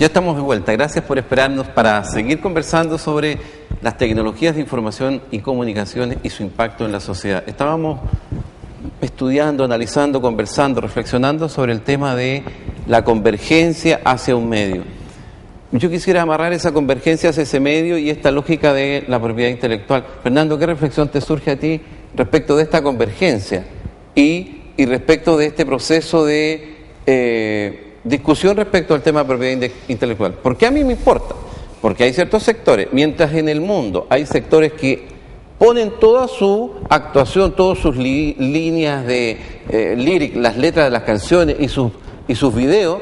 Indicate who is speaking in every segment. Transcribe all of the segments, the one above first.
Speaker 1: Ya estamos de vuelta. Gracias por esperarnos para seguir conversando sobre las tecnologías de información y comunicaciones y su impacto en la sociedad. Estábamos estudiando, analizando, conversando, reflexionando sobre el tema de la convergencia hacia un medio. Yo quisiera amarrar esa convergencia hacia ese medio y esta lógica de la propiedad intelectual. Fernando, ¿qué reflexión te surge a ti respecto de esta convergencia y respecto de este proceso de discusión respecto al tema de propiedad intelectual? ¿Por qué a mí me importa? Porque hay ciertos sectores, mientras en el mundo hay sectores que ponen toda su actuación, todas sus líneas de lyric, las letras de las canciones y sus videos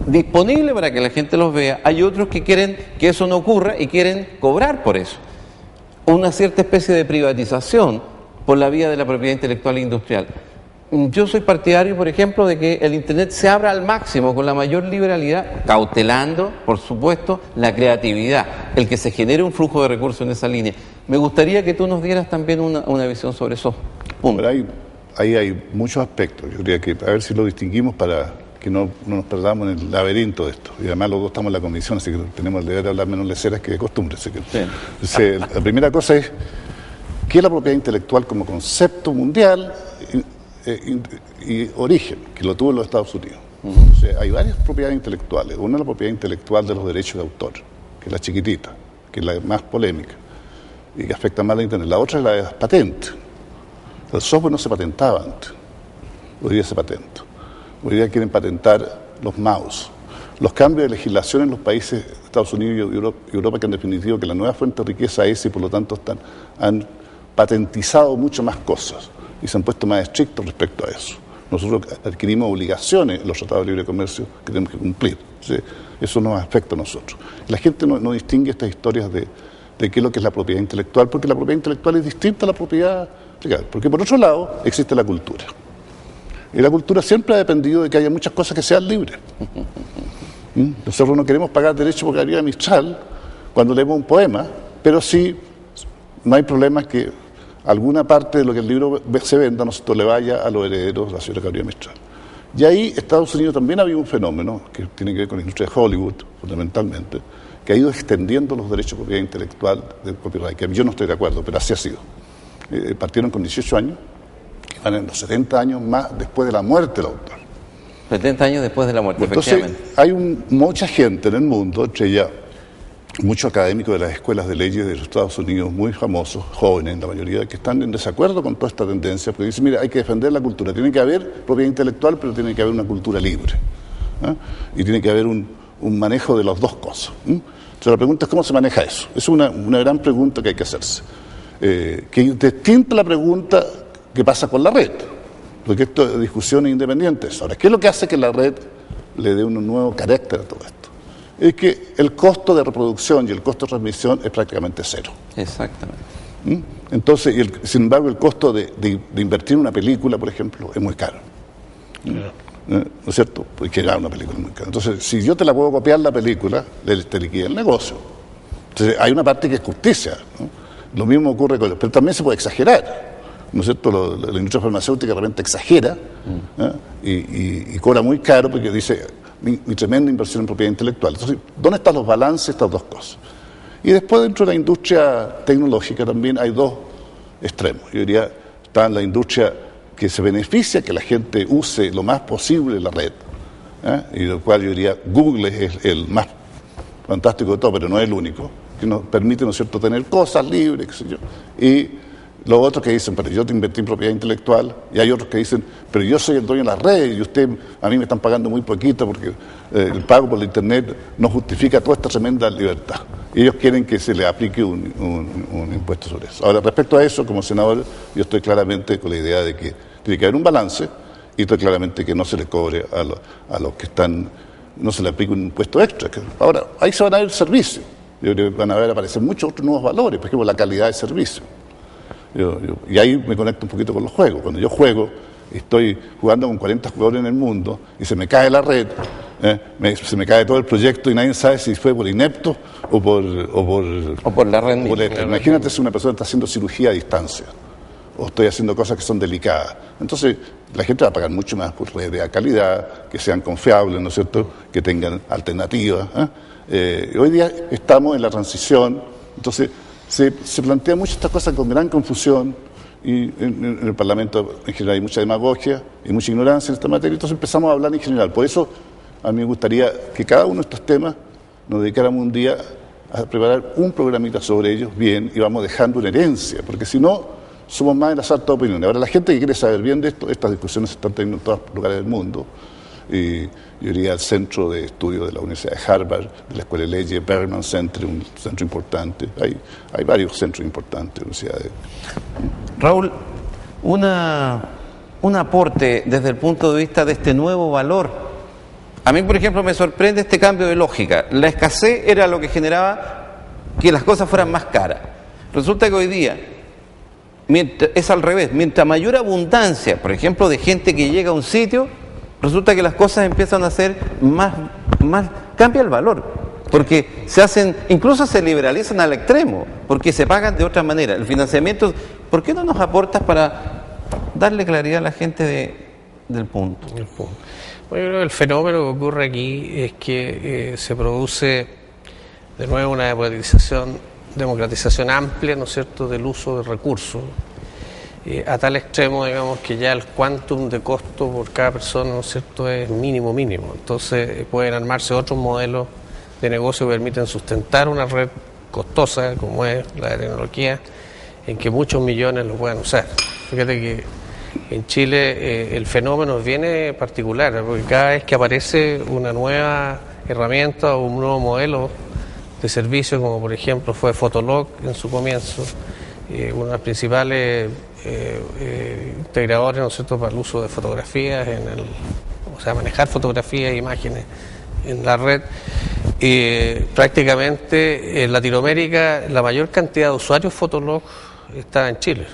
Speaker 1: disponibles para que la gente los vea, hay otros que quieren que eso no ocurra y quieren cobrar por eso. Una cierta especie de privatización por la vía de la propiedad intelectual e industrial. Yo soy partidario, por ejemplo, de que el Internet se abra al máximo, con la mayor liberalidad, cautelando, por supuesto, la creatividad, el que se genere un flujo de recursos en esa línea. Me gustaría que tú nos dieras también una visión sobre esos puntos.
Speaker 2: Pero ahí hay muchos aspectos. Yo diría que a ver si lo distinguimos para que no nos perdamos en el laberinto de esto. Y además los dos estamos en la comisión, así que tenemos el deber de hablar menos leceras que de costumbre. Así que, sí. Entonces, la primera cosa es, ¿qué es la propiedad intelectual como concepto mundial y origen, que lo tuvo en los Estados Unidos? O sea, hay varias propiedades intelectuales. Una es la propiedad intelectual de los derechos de autor, que es la chiquitita, que es la más polémica y que afecta más a la Internet. La otra es la de las patentes. El software no se patentaba antes, hoy día se patenta. Hoy día quieren patentar los mouse. Los cambios de legislación en los países de Estados Unidos y Europa que han definido que la nueva fuente de riqueza es y por lo tanto han patentizado mucho más cosas y se han puesto más estrictos respecto a eso. Nosotros adquirimos obligaciones en los tratados de libre comercio que tenemos que cumplir. ¿Sí? Eso nos afecta a nosotros. La gente no distingue estas historias de qué es lo que es la propiedad intelectual, porque la propiedad intelectual es distinta a la propiedad legal. Porque por otro lado existe la cultura. Y la cultura siempre ha dependido de que haya muchas cosas que sean libres. Nosotros no queremos pagar derechos por Gabriela Mistral cuando leemos un poema, pero sí no hay problema que alguna parte de lo que el libro se venda, nosotros le vaya a los herederos de la señora Gabriela Mistral. Y ahí Estados Unidos también ha habido un fenómeno que tiene que ver con la industria de Hollywood, fundamentalmente, que ha ido extendiendo los derechos de propiedad intelectual del copyright, que yo no estoy de acuerdo, pero así ha sido. Partieron con 18 años, que van en los 70 años más después de la muerte del autor.
Speaker 1: 70 años después de la muerte,
Speaker 2: entonces, efectivamente. Hay mucha gente en el mundo, entre ellas muchos académicos de las escuelas de leyes de los Estados Unidos, muy famosos, jóvenes, la mayoría, que están en desacuerdo con toda esta tendencia, porque dicen, mira, hay que defender la cultura, tiene que haber propiedad intelectual, pero tiene que haber una cultura libre. Y tiene que haber un manejo de las dos cosas. Entonces la pregunta es cómo se maneja eso. Es una gran pregunta que hay que hacerse. Que es distinta la pregunta que pasa con la red, porque esto es discusiones independientes. Ahora, ¿qué es lo que hace que la red le dé un nuevo carácter a todo esto? Es que el costo de reproducción y el costo de transmisión es prácticamente cero.
Speaker 1: Exactamente.
Speaker 2: Entonces, sin embargo, el costo de invertir en una película, por ejemplo, es muy caro. ¿No es cierto? Porque era una película muy cara. Entonces, si yo te la puedo copiar la película, te liquida el negocio. Entonces, hay una parte que es justicia, ¿no? Lo mismo ocurre con... Pero también se puede exagerar, ¿no es cierto? La industria farmacéutica de repente exagera y cobra muy caro porque dice mi tremenda inversión en propiedad intelectual. Entonces, ¿dónde están los balances de estas dos cosas? Y después, dentro de la industria tecnológica también hay dos extremos. Yo diría, está en la industria que se beneficia que la gente use lo más posible la red, y lo cual yo diría Google es el más fantástico de todo, pero no es el único, que nos permite, ¿no es cierto?, tener cosas libres, qué sé yo. Y los otros que dicen, pero yo te invertí en propiedad intelectual, y hay otros que dicen, pero yo soy el dueño de la red y a mí me están pagando muy poquito porque el pago por la internet no justifica toda esta tremenda libertad. Y ellos quieren que se le aplique un impuesto sobre eso. Ahora, respecto a eso, como senador, yo estoy claramente con la idea de que tiene que haber un balance y estoy claramente que no se le cobre a los que están, no se le aplique un impuesto extra. Ahora, ahí se van a ver servicios. Yo creo que van a ver aparecer muchos otros nuevos valores, por ejemplo, la calidad de servicio. Y ahí me conecto un poquito con los juegos. Cuando yo juego, estoy jugando con 40 jugadores en el mundo y se me cae la red, se me cae todo el proyecto y nadie sabe si fue por inepto o por
Speaker 1: la red.
Speaker 2: Imagínate si una persona está haciendo cirugía a distancia o estoy haciendo cosas que son delicadas. Entonces, la gente va a pagar mucho más por redes de calidad, que sean confiables, ¿no es cierto?, que tengan alternativas. Hoy día estamos en la transición, entonces se plantean muchas estas cosas con gran confusión, y en el Parlamento en general hay mucha demagogia y mucha ignorancia en esta materia, entonces empezamos a hablar en general. Por eso a mí me gustaría que cada uno de estos temas nos dedicáramos un día a preparar un programita sobre ellos bien y vamos dejando una herencia, porque si no, somos más en las altas opiniones. Ahora, la gente que quiere saber bien de esto, estas discusiones se están teniendo en todos los lugares del mundo. Y yo iría al centro de estudio de la Universidad de Harvard, de la Escuela de Leyes, Berman Center, un centro importante. Hay varios centros importantes, universidades.
Speaker 1: Raúl, un aporte desde el punto de vista de este nuevo valor. A mí, por ejemplo, me sorprende este cambio de lógica. La escasez era lo que generaba que las cosas fueran más caras. Resulta que hoy día es al revés. Mientras mayor abundancia, por ejemplo, de gente que llega a un sitio, resulta que las cosas empiezan a ser más cambia el valor, porque incluso se liberalizan al extremo, porque se pagan de otra manera. El financiamiento, ¿por qué no nos aportas para darle claridad a la gente del punto?
Speaker 3: El punto. Bueno, yo creo que el fenómeno que ocurre aquí es que se produce de nuevo una democratización amplia, ¿no es cierto?, del uso de recursos, a tal extremo, digamos, que ya el quantum de costo por cada persona, ¿no es cierto?, es mínimo. Entonces pueden armarse otros modelos de negocio que permiten sustentar una red costosa como es la de tecnología, en que muchos millones lo puedan usar. Fíjate que en Chile el fenómeno viene particular, porque cada vez que aparece una nueva herramienta o un nuevo modelo de servicio, como por ejemplo fue Fotolog en su comienzo, uno de los principales integradores, ¿no es cierto?, para el uso de fotografías, manejar fotografías e imágenes en la red. Prácticamente en Latinoamérica la mayor cantidad de usuarios Fotolog está en Chile,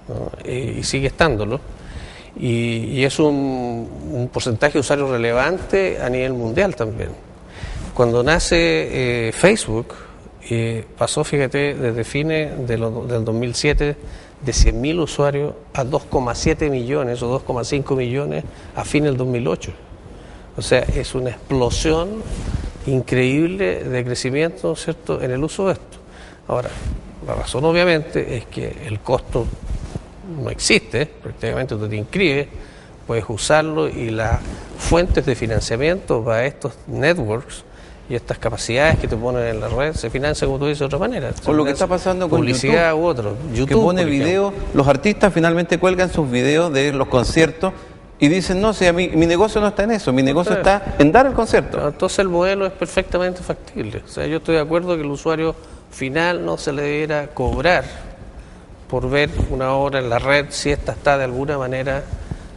Speaker 3: ¿no? Y sigue estándolo, y es un porcentaje de usuarios relevante a nivel mundial también. Cuando nace Facebook, pasó, fíjate, desde fines del 2007 de 100.000 usuarios a 2,7 millones o 2,5 millones a fines del 2008. O sea, es una explosión increíble de crecimiento, ¿no es cierto?, en el uso de esto. Ahora, la razón obviamente es que el costo no existe, prácticamente tú te inscribes, puedes usarlo, y las fuentes de financiamiento para estos networks y estas capacidades que te ponen en la red se financian, como tú dices, de otra manera.
Speaker 1: Con lo que está pasando con
Speaker 3: publicidad
Speaker 1: YouTube,
Speaker 3: u otro. YouTube,
Speaker 1: que pone videos, los artistas finalmente cuelgan sus videos de los conciertos y dicen, no, si mi negocio no está en eso, mi negocio está en dar el concierto.
Speaker 3: Entonces el modelo es perfectamente factible. O sea, yo estoy de acuerdo que el usuario final no se le debiera cobrar por ver una obra en la red si esta está de alguna manera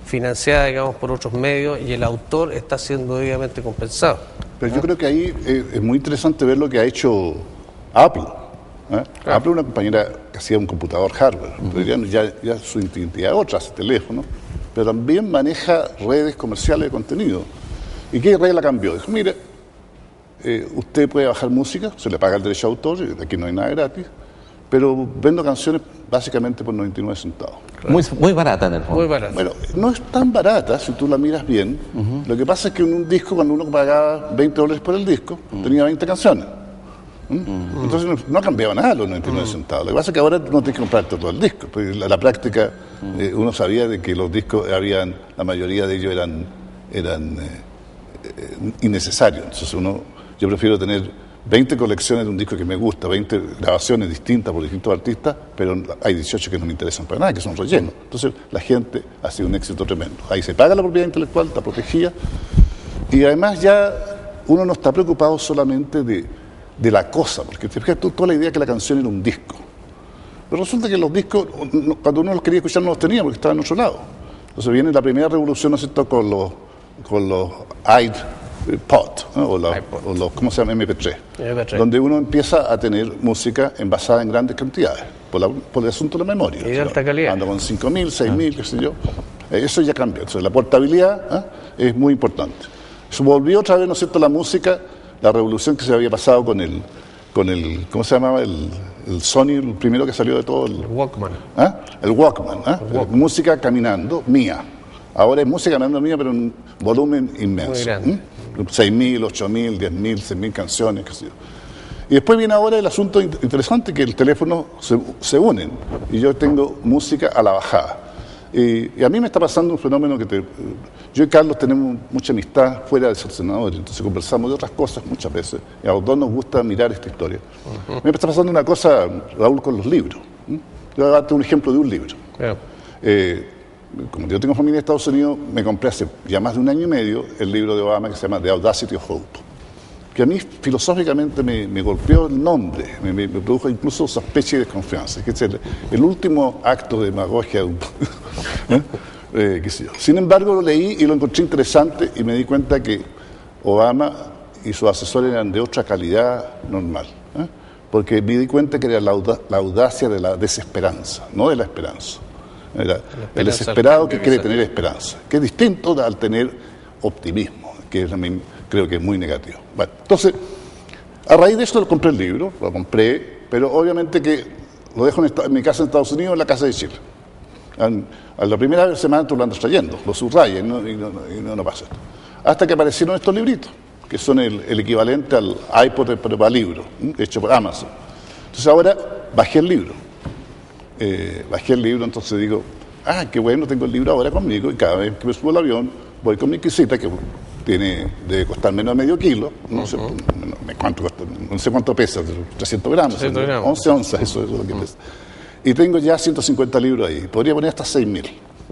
Speaker 3: financiada, digamos, por otros medios, y el autor está siendo debidamente compensado.
Speaker 2: Pero yo creo que ahí es muy interesante ver lo que ha hecho Apple. Claro. Apple es una compañera que hacía un computador hardware, pero ya su identidad es otra, hace teléfono, pero también maneja redes comerciales de contenido. ¿Y qué regla cambió? Dijo, mire, usted puede bajar música, se le paga el derecho de autor, aquí no hay nada gratis, pero vendo canciones básicamente por 99 centavos.
Speaker 1: Claro. Muy barata en el fondo.
Speaker 3: Muy barata.
Speaker 2: Bueno, no es tan barata si tú la miras bien. Lo que pasa es que en un disco, cuando uno pagaba $20 por el disco, tenía 20 canciones. Entonces no ha cambiado nada los 99 centavos. Lo que pasa es que ahora no tienes que comprarte todo el disco. Pues la práctica, uno sabía de que los discos la mayoría de ellos eran innecesarios. Entonces yo prefiero tener 20 colecciones de un disco que me gusta, 20 grabaciones distintas por distintos artistas, pero hay 18 que no me interesan para nada, que son rellenos. Entonces la gente ha sido un éxito tremendo. Ahí se paga la propiedad intelectual, está protegida, y además ya uno no está preocupado solamente de la cosa, porque te fijas toda la idea que la canción era un disco. Pero resulta que los discos, cuando uno los quería escuchar, no los tenía porque estaban en otro lado. Entonces viene la primera revolución, ¿no es cierto?, con los iPod, ¿no? o los, ¿cómo se llama? MP3, donde uno empieza a tener música envasada en grandes cantidades, por el asunto de la memoria.
Speaker 3: Y de alta calidad.
Speaker 2: Ando con 5.000, 6.000, qué sé yo. Eso ya cambió. Entonces la portabilidad es muy importante. Se volvió otra vez, ¿no es cierto?, la música, la revolución que se había pasado con con el, ¿cómo se llamaba? El Sony, el primero que salió de todo.
Speaker 3: El Walkman.
Speaker 2: ¿Ah? El Walkman. Música caminando mía. Ahora es música caminando mía, pero en un volumen inmenso.
Speaker 3: Muy grande.
Speaker 2: 6.000, 8.000, 10.000, 100.000 canciones, qué sé yo. Y después viene ahora el asunto interesante, que el teléfono se unen y yo tengo música a la bajada. Y a mí me está pasando un fenómeno yo y Carlos tenemos mucha amistad fuera de ser senadores, entonces conversamos de otras cosas muchas veces, y a los dos nos gusta mirar esta historia. Me está pasando una cosa, Raúl, con los libros. Yo voy a darte un ejemplo de un libro. Como yo tengo familia en Estados Unidos, me compré hace ya más de 1 año y medio el libro de Obama que se llama The Audacity of Hope, que a mí filosóficamente me golpeó el nombre, me produjo incluso sospecha y desconfianza, que es el último acto de demagogia. Qué sé yo. Sin embargo, lo leí y lo encontré interesante y me di cuenta que Obama y sus asesores eran de otra calidad normal, porque me di cuenta que era la audacia de la desesperanza, no de la esperanza. Era el desesperado que quiere tener esperanza, que es distinto al tener optimismo, que creo que es muy negativo. Bueno, entonces, a raíz de esto lo compré el libro, pero obviamente que lo dejo en mi casa en Estados Unidos, en la casa de Chile. A la primera semana tú lo andas trayendo, lo subrayas y no pasa esto. Hasta que aparecieron estos libritos, que son el equivalente al iPod pero para libro, hecho por Amazon. Entonces ahora bajé el libro, entonces digo, qué bueno, tengo el libro ahora conmigo, y cada vez que me subo al avión voy con mi quisita, que debe costar menos de medio kilo, no sé cuánto pesa, 300 gramos, 11 onzas, eso es lo que pesa. Y tengo ya 150 libros ahí, podría poner hasta 6.000.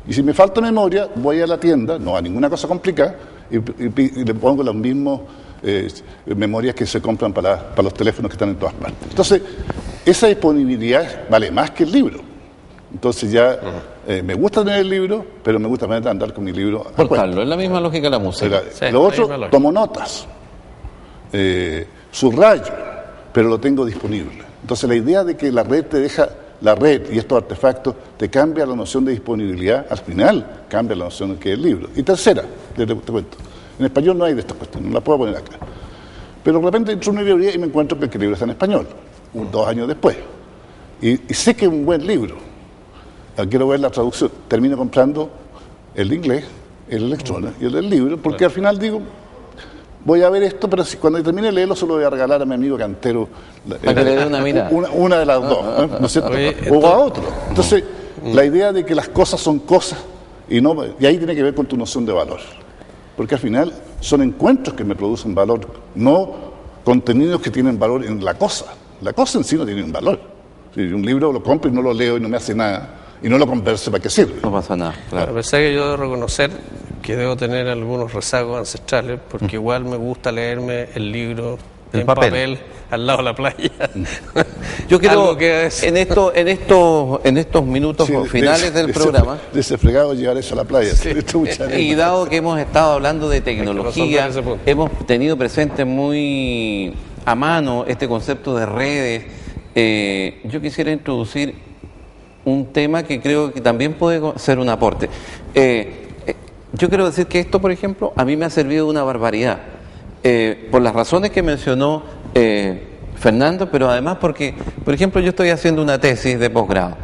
Speaker 2: Y si me falta memoria, voy a la tienda, no a ninguna cosa complicada, y le pongo las mismas memorias que se compran para los teléfonos que están en todas partes. Entonces, esa disponibilidad vale más que el libro. Entonces ya me gusta tener el libro, pero me gusta también andar con mi libro.
Speaker 1: Portarlo, es la misma lógica de la música.
Speaker 2: Lo otro, tomo notas, subrayo, pero lo tengo disponible. Entonces la idea de que la red y estos artefactos te cambia la noción de disponibilidad, al final cambia la noción de que es el libro. Y tercera, te cuento, en español no hay de estas cuestiones, no las puedo poner acá. Pero de repente entro a una librería y me encuentro que el libro está en español, 2 años después. Y sé que es un buen libro. Quiero ver la traducción. Termino comprando el de inglés, el electrónico y el del libro, porque al final digo, voy a ver esto, pero cuando termine de leerlo, solo voy a regalar a mi amigo cantero
Speaker 1: para que le dé una mirada.
Speaker 2: Una de las dos, ¿no es cierto? O a otro. Entonces, la idea de que las cosas son cosas, y ahí tiene que ver con tu noción de valor. Porque al final son encuentros que me producen valor, no contenidos que tienen valor en la cosa. La cosa en sí no tiene un valor. Si un libro lo compro y no lo leo y no me hace nada, y no lo converso, ¿para qué sirve?
Speaker 1: No pasa nada, claro.
Speaker 3: A pesar que yo debo reconocer que debo tener algunos rezagos ancestrales, porque igual me gusta leerme el libro en papel al lado de la playa.
Speaker 1: Yo creo que en estos minutos finales del programa,
Speaker 2: de ese fregado llegar eso a la playa.
Speaker 1: Sí. Y dado que hemos estado hablando de tecnología, hemos tenido presente muy a mano este concepto de redes, yo quisiera introducir un tema que creo que también puede ser un aporte. Yo quiero decir que esto, por ejemplo, a mí me ha servido de una barbaridad, por las razones que mencionó Fernando, pero además porque, por ejemplo, yo estoy haciendo una tesis de posgrado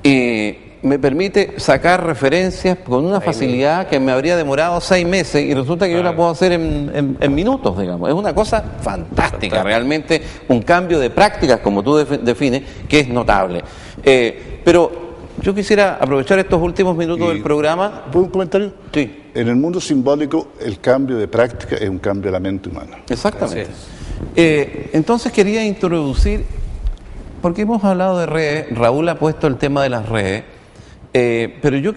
Speaker 1: y me permite sacar referencias con una facilidad que me habría demorado 6 meses y resulta que yo la puedo hacer en minutos, digamos. Es una cosa fantástica, realmente un cambio de prácticas, como tú defines, que es notable. Pero yo quisiera aprovechar estos últimos minutos del programa.
Speaker 2: ¿Puedo un comentario?
Speaker 1: Sí.
Speaker 2: En el mundo simbólico, el cambio de práctica es un cambio de la mente humana.
Speaker 1: Exactamente. Entonces quería introducir, porque hemos hablado de redes, Raúl ha puesto el tema de las redes, pero yo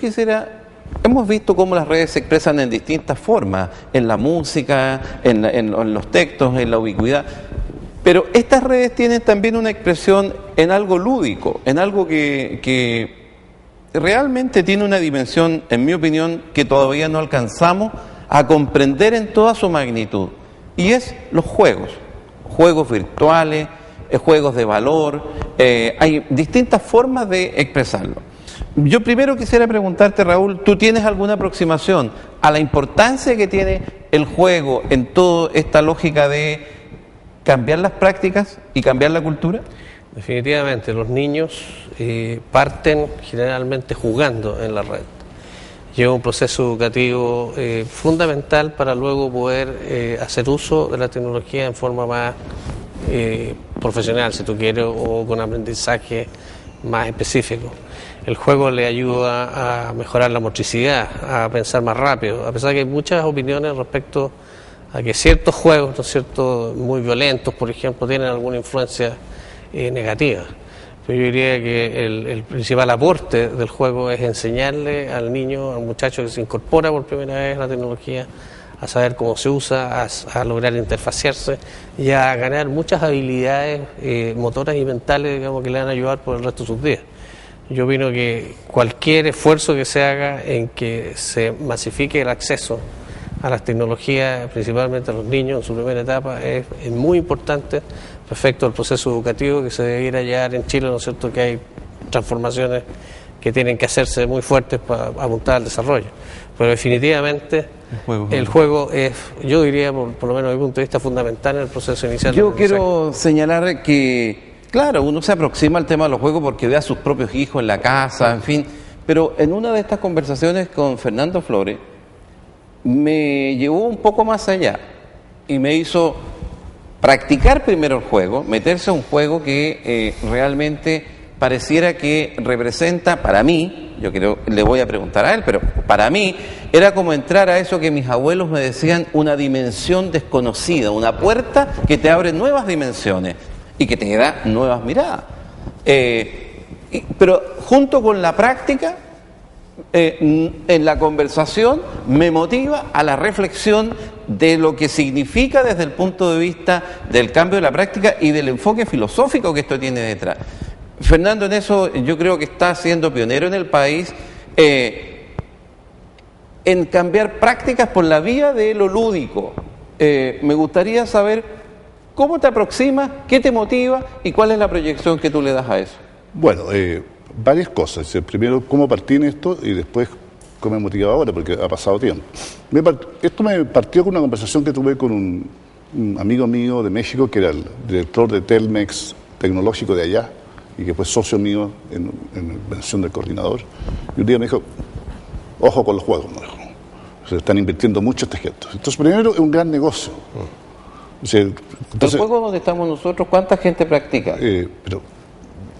Speaker 1: hemos visto cómo las redes se expresan en distintas formas, en la música, en los textos, en la ubicuidad. Pero estas redes tienen también una expresión en algo lúdico, en algo que realmente tiene una dimensión, en mi opinión, que todavía no alcanzamos a comprender en toda su magnitud. Y es los juegos virtuales, juegos de valor, hay distintas formas de expresarlo. Yo primero quisiera preguntarte, Raúl, ¿tú tienes alguna aproximación a la importancia que tiene el juego en toda esta lógica de cambiar las prácticas y cambiar la cultura?
Speaker 3: Definitivamente, los niños parten generalmente jugando en la red. Lleva un proceso educativo fundamental para luego poder hacer uso de la tecnología en forma más profesional, si tú quieres, o con aprendizaje más específico. El juego le ayuda a mejorar la motricidad, a pensar más rápido, a pesar de que hay muchas opiniones respecto a que ciertos juegos, ¿no es cierto?, muy violentos, por ejemplo, tienen alguna influencia negativa. Pero yo diría que el principal aporte del juego es enseñarle al niño, al muchacho que se incorpora por primera vez a la tecnología, a saber cómo se usa, a lograr interfaciarse y a ganar muchas habilidades motoras y mentales, digamos, que le van a ayudar por el resto de sus días. Yo opino que cualquier esfuerzo que se haga en que se masifique el acceso a las tecnologías, principalmente a los niños en su primera etapa, es muy importante respecto al proceso educativo que se debiera llevar en Chile, ¿no es cierto?, que hay transformaciones que tienen que hacerse muy fuertes para apuntar al desarrollo. Pero definitivamente el juego es, yo diría, por lo menos desde mi punto de vista, fundamental en el proceso inicial.
Speaker 1: Yo quiero señalar que, claro, uno se aproxima al tema de los juegos porque ve a sus propios hijos en la casa, en fin, pero en una de estas conversaciones con Fernando Flores me llevó un poco más allá y me hizo practicar primero el juego, meterse a un juego que realmente pareciera que representa, para mí, yo creo, le voy a preguntar a él, pero para mí era como entrar a eso que mis abuelos me decían, una dimensión desconocida, una puerta que te abre nuevas dimensiones y que te da nuevas miradas. Pero junto con la práctica, en la conversación me motiva a la reflexión de lo que significa desde el punto de vista del cambio de la práctica y del enfoque filosófico que esto tiene detrás. Fernando, en eso yo creo que está siendo pionero en el país en cambiar prácticas por la vía de lo lúdico. Me gustaría saber cómo te aproximas, qué te motiva y cuál es la proyección que tú le das a eso.
Speaker 2: Bueno, varias cosas. Primero, cómo partí en esto y después cómo me motiva ahora, porque ha pasado tiempo. Esto me partió con una conversación que tuve con un amigo mío de México, que era el director de Telmex tecnológico de allá, y que fue socio mío en la versión del coordinador. Y un día me dijo, ojo con los juegos, me dijo. Se están invirtiendo mucho este gesto. Entonces, primero, es un gran negocio. O sea, entonces,
Speaker 1: ¿el juego donde estamos nosotros, cuánta gente practica?
Speaker 2: Pero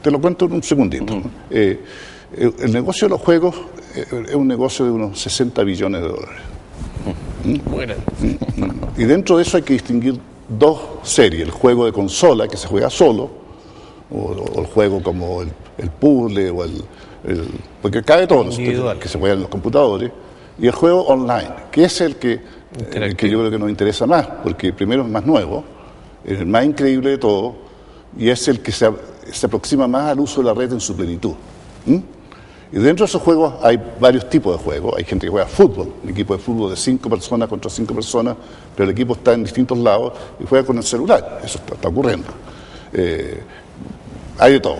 Speaker 2: te lo cuento en un segundito. El negocio de los juegos es un negocio de unos 60 billones de dólares.
Speaker 3: Bueno.
Speaker 2: Y dentro de eso hay que distinguir dos series. El juego de consola, que se juega solo, o el juego como el puzzle, o porque cabe todo, que se juega en los computadores, y el juego online, que es el que yo creo que nos interesa más, porque primero es más nuevo, es el más increíble de todo, y es el que se aproxima más al uso de la red en su plenitud. Y dentro de esos juegos hay varios tipos de juegos. Hay gente que juega fútbol, un equipo de fútbol de 5 personas contra 5 personas, pero el equipo está en distintos lados y juega con el celular. Eso está ocurriendo. Hay de todo.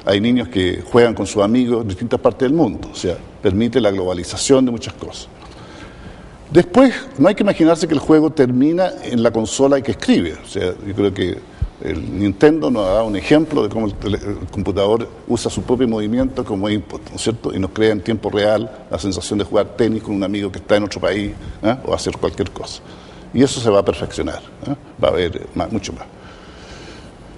Speaker 2: Hay niños que juegan con sus amigos en distintas partes del mundo. O sea, permite la globalización de muchas cosas. Después, no hay que imaginarse que el juego termina en la consola que escribe. O sea, yo creo que el Nintendo nos ha dado un ejemplo de cómo el computador usa su propio movimiento como input, ¿no es cierto? Y nos crea en tiempo real la sensación de jugar tenis con un amigo que está en otro país, o hacer cualquier cosa. Y eso se va a perfeccionar, va a haber mucho más.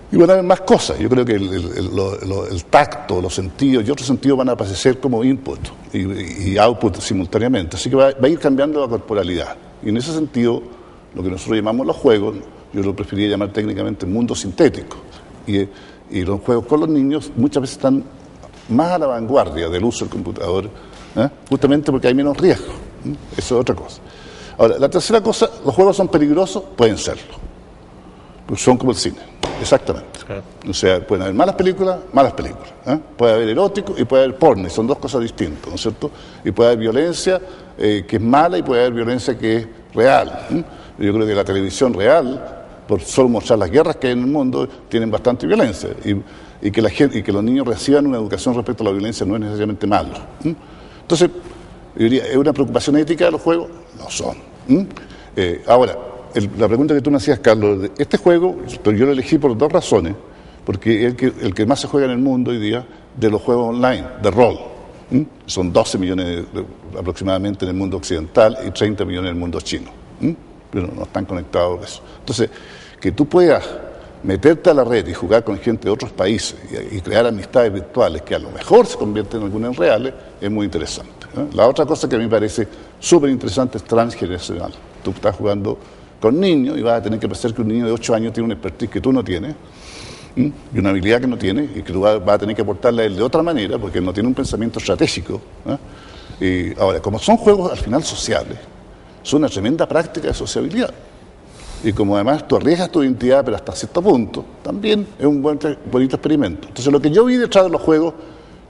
Speaker 2: Y van a haber más cosas. Yo creo que el tacto, los sentidos y otros sentidos van a aparecer como input y output simultáneamente. Así que va a ir cambiando la corporalidad. Y en ese sentido, lo que nosotros llamamos los juegos, yo lo preferiría llamar técnicamente mundo sintético. Y los juegos con los niños muchas veces están más a la vanguardia del uso del computador, justamente porque hay menos riesgo. Eso es otra cosa. Ahora, la tercera cosa, ¿los juegos son peligrosos? Pueden serlo. Pues son como el cine. Exactamente. Claro. O sea, pueden haber malas películas. Puede haber erótico y puede haber porno, y son dos cosas distintas, ¿no es cierto? Y puede haber violencia que es mala y puede haber violencia que es real. Yo creo que la televisión real, por solo mostrar las guerras que hay en el mundo, tienen bastante violencia. Y que la gente, y que los niños reciban una educación respecto a la violencia no es necesariamente malo. Entonces, yo diría, ¿es una preocupación ética de los juegos? No son. Ahora, la pregunta que tú me hacías, Carlos, este juego yo lo elegí por dos razones, porque es el que más se juega en el mundo hoy día de los juegos online, de rol. Son 12 millones aproximadamente en el mundo occidental y 30 millones en el mundo chino. Pero no están conectados a eso. Entonces, que tú puedas meterte a la red y jugar con gente de otros países y crear amistades virtuales que a lo mejor se convierten en algunas reales, es muy interesante. La otra cosa que a mí me parece súper interesante es transgeneracional. Tú estás jugando con niños y vas a tener que pensar que un niño de 8 años tiene una expertise que tú no tienes, y una habilidad que no tiene, y que tú vas a tener que aportarle a él de otra manera, porque él no tiene un pensamiento estratégico. Y ahora, como son juegos al final sociales, son una tremenda práctica de sociabilidad. Y como además tú arriesgas tu identidad, pero hasta cierto punto, también es un bonito experimento. Entonces, lo que yo vi detrás de los juegos,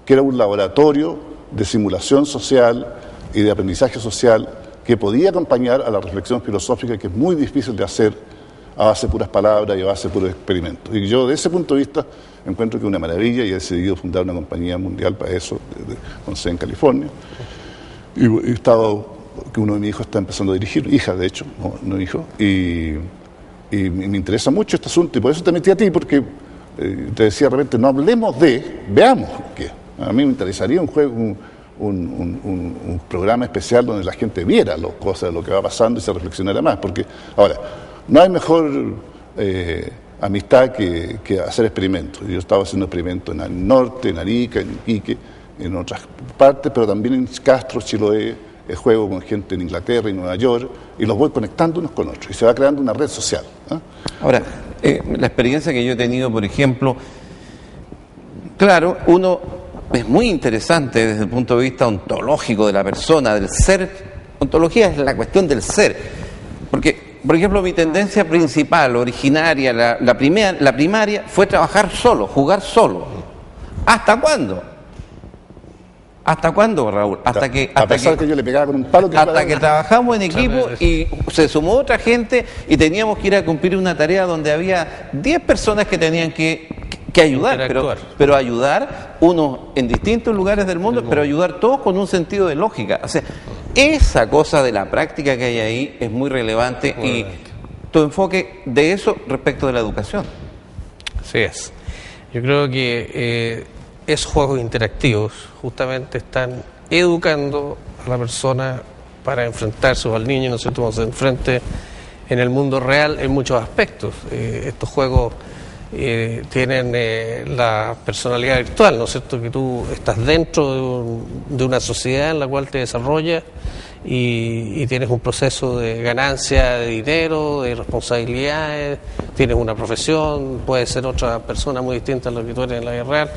Speaker 2: que era un laboratorio de simulación social y de aprendizaje social que podía acompañar a la reflexión filosófica, que es muy difícil de hacer a base de puras palabras y a base de puros experimentos. Y yo, de ese punto de vista, encuentro que es una maravilla y he decidido fundar una compañía mundial para eso, con sede en California. Y he estado, que uno de mis hijos está empezando a dirigir, hija de hecho, no hijo, y me interesa mucho este asunto, y por eso te metí a ti, porque te decía de repente, no hablemos de, veamos qué. A mí me interesaría un juego, un programa especial donde la gente viera las cosas, lo que va pasando y se reflexionara más, porque ahora, no hay mejor amistad que hacer experimentos. Yo estaba haciendo experimentos en el norte, en Arica, en Iquique, en otras partes, pero también en Castro, Chiloé, juego con gente en Inglaterra y Nueva York, y los voy conectando unos con otros, y se va creando una red social.
Speaker 1: Ahora, la experiencia que yo he tenido, por ejemplo, claro, es muy interesante desde el punto de vista ontológico de la persona, del ser. Ontología es la cuestión del ser, porque, por ejemplo, mi tendencia principal, originaria, la primaria, fue trabajar solo, jugar solo. ¿Hasta cuándo? ¿Hasta cuándo, Raúl? Hasta que
Speaker 2: yo le pegaba con un palo
Speaker 1: hasta que trabajamos en equipo y se sumó otra gente y teníamos que ir a cumplir una tarea donde había 10 personas que tenían que ayudar, pero ayudar unos en distintos lugares del mundo, pero ayudar todos con un sentido de lógica. O sea, esa cosa de la práctica que hay ahí es muy relevante y tu enfoque de eso respecto de la educación.
Speaker 3: Así es. Yo creo que esos juegos interactivos justamente están educando a la persona para enfrentarse, o al niño, ¿no es cierto?, se enfrente en el mundo real en muchos aspectos. Estos juegos tienen la personalidad virtual, ¿no es cierto?, que tú estás dentro de una sociedad en la cual te desarrollas y tienes un proceso de ganancia de dinero, de responsabilidades, tienes una profesión, puedes ser otra persona muy distinta a lo que tú eres en la vida real.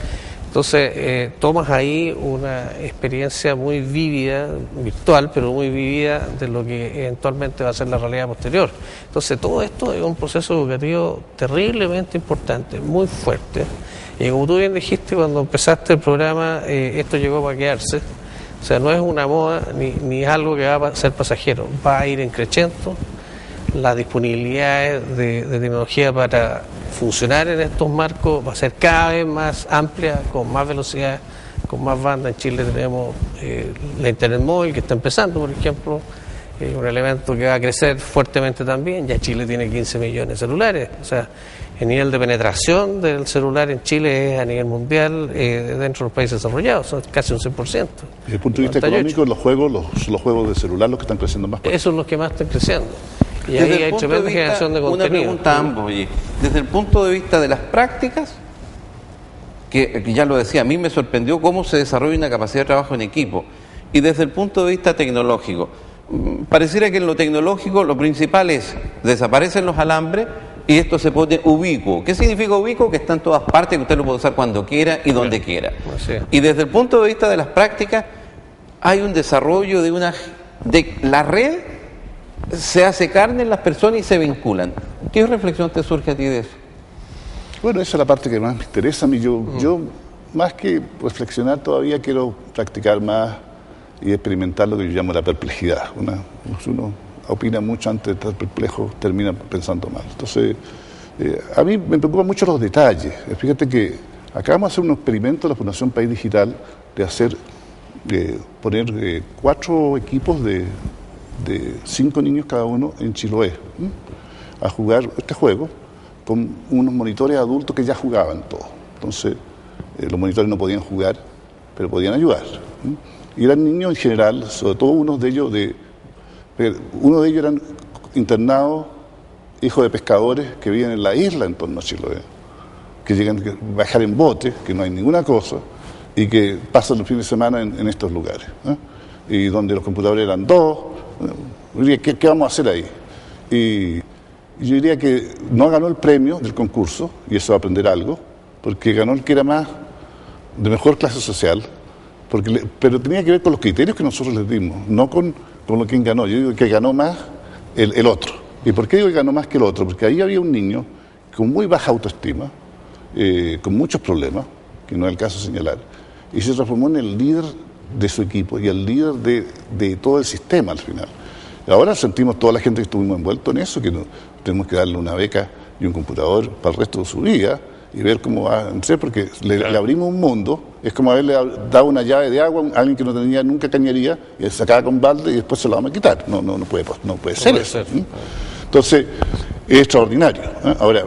Speaker 3: Entonces, tomas ahí una experiencia muy vívida, virtual, pero muy vívida de lo que eventualmente va a ser la realidad posterior. Entonces, todo esto es un proceso educativo terriblemente importante, muy fuerte. Y como tú bien dijiste cuando empezaste el programa, esto llegó para quedarse. O sea, no es una moda ni es algo que va a ser pasajero, va a ir creciendo. La disponibilidad de tecnología para funcionar en estos marcos va a ser cada vez más amplia, con más velocidad, con más banda. En Chile tenemos la Internet móvil que está empezando, por ejemplo, un elemento que va a crecer fuertemente también. Ya Chile tiene 15 millones de celulares, o sea, el nivel de penetración del celular en Chile es a nivel mundial dentro de los países desarrollados, son casi un 100%.
Speaker 2: Desde el punto de vista económico, los juegos de celular los que están creciendo más.
Speaker 3: Esos son los que más están creciendo. Y ahí hay tremenda generación de contenido.
Speaker 1: Una pregunta a ambos, oye. Desde el punto de vista de las prácticas, que ya lo decía, a mí me sorprendió cómo se desarrolla una capacidad de trabajo en equipo. Y desde el punto de vista tecnológico, pareciera que en lo tecnológico lo principal es, desaparecen los alambres y esto se pone ubicuo. ¿Qué significa ubicuo? Que está en todas partes, que usted lo puede usar cuando quiera y donde quiera. Y desde el punto de vista de las prácticas, hay un desarrollo de la red. Se hace carne en las personas y se vinculan. ¿Qué reflexión te surge a ti de eso?
Speaker 2: Bueno, esa es la parte que más me interesa a mí. Yo más que reflexionar, todavía quiero practicar más y experimentar lo que yo llamo la perplejidad. Si uno opina mucho antes de estar perplejo, termina pensando mal. Entonces, a mí me preocupan mucho los detalles. Fíjate que acabamos de hacer un experimento en la Fundación País Digital de poner 4 equipos de 5 niños cada uno en Chiloé. a jugar este juego con unos monitores adultos que ya jugaban todo. Entonces, los monitores no podían jugar, pero podían ayudar. Y eran niños en general, sobre todo uno de ellos eran internados, hijos de pescadores que viven en la isla en torno a Chiloé, que llegan a bajar en bote, que no hay ninguna cosa, y que pasan los fines de semana en estos lugares, y donde los computadores eran dos. ¿Qué vamos a hacer ahí? Y yo diría que no ganó el premio del concurso, y eso va a aprender algo, porque ganó el que era más de mejor clase social, pero tenía que ver con los criterios que nosotros les dimos, no con lo que ganó. Yo digo que ganó más el otro. ¿Y por qué digo que ganó más que el otro? Porque ahí había un niño con muy baja autoestima, con muchos problemas, que no es el caso de señalar, y se transformó en el líder de su equipo y el líder de todo el sistema al final. Ahora sentimos toda la gente que estuvimos envueltos en eso, que tenemos que darle una beca y un computador para el resto de su vida y ver cómo va a ser, porque le abrimos un mundo. Es como haberle dado una llave de agua a alguien que no tenía nunca cañería y se sacaba con balde y después se la vamos a quitar. No puede ser eso. Entonces, es extraordinario. Ahora,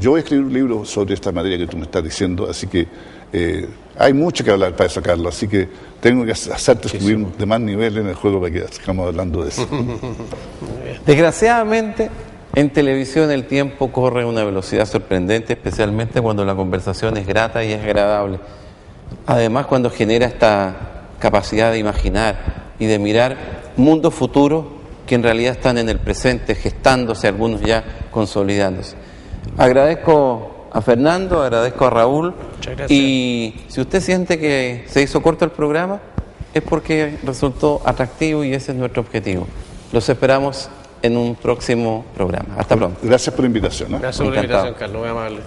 Speaker 2: yo voy a escribir un libro sobre esta materia que tú me estás diciendo, así que hay mucho que hablar para sacarlo, así que tengo que hacerte subir de más nivel en el juego para que sigamos hablando de eso.
Speaker 1: Desgraciadamente, en televisión el tiempo corre a una velocidad sorprendente, especialmente cuando la conversación es grata y es agradable. Además, cuando genera esta capacidad de imaginar y de mirar mundos futuros que en realidad están en el presente, gestándose, algunos ya consolidándose. Agradezco a Fernando, agradezco a Raúl.
Speaker 3: Muchas gracias.
Speaker 1: Y si usted siente que se hizo corto el programa, es porque resultó atractivo y ese es nuestro objetivo. Los esperamos en un próximo programa. Hasta pronto.
Speaker 2: Gracias por la invitación.
Speaker 3: Gracias por la invitación, Carlos, muy amable.